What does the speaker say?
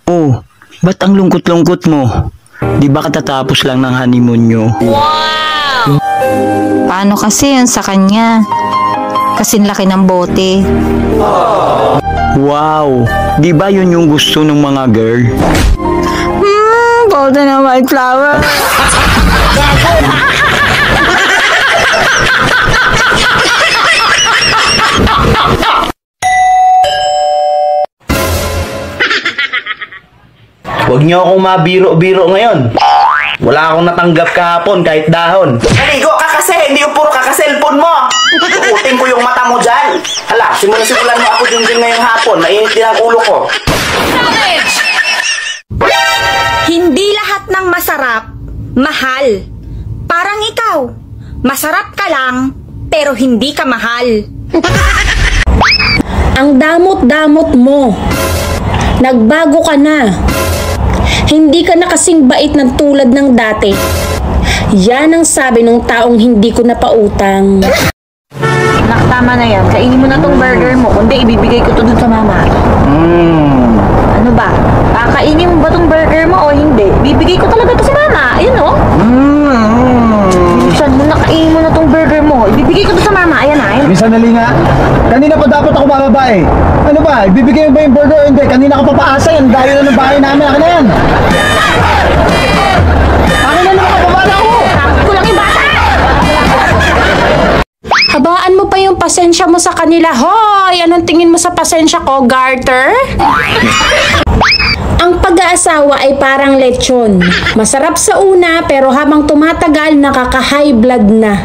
Oh, ba't ang lungkot-lungkot mo? Di ba katatapos lang ng honeymoon nyo? Paano kasi yun sa kanya? Kasing laki ng bote. Wow! Di ba yun yung gusto ng mga girl? Bote na white flower. Huwag niyo akong mabiro-biro ngayon. Wala akong natanggap kahapon kahit dahon. Naligo ka kasi, hindi yung puro kaka-cellphone mo. Tukutin ko yung mata mo dyan. Hala, simulan mo ako din ngayong hapon. Mainit din ang ulo ko. Hindi lahat ng masarap, mahal. Parang ikaw, masarap ka lang, pero hindi ka mahal. Ang damot-damot mo. Nagbago ka na. Hindi ka na kasing bait ng tulad ng dati. Yan ang sabi ng taong hindi ko napautang. Anak, tama na yan. Kainin mo na tong burger mo. Kundi ibibigay ko to dun sa mama. Ano ba? Kakainin mo ba tong burger mo o hindi? Bibigay ko talaga to sa mama. Ayun o. Minsan mo na kainin mo na tong burger mo. Ibibigay ko to sa mama. Ayan na. Miss Annalyn nga, kanina pa dapat ako bababa eh. Ano ba? Ibibigay mo ba yung burger o hindi? Kanina ka pa paasa yan. Dahil na ng bahay namin. Akin na yan. Akin na naman kapabala ko. Ako lang yung bata! Habaan mo pa yung pasensya mo sa kanila. Hoy! Anong tingin mo sa pasensya ko, Garter? Ang pag-aasawa ay parang lechon. Masarap sa una pero habang tumatagal nakaka-high blood na.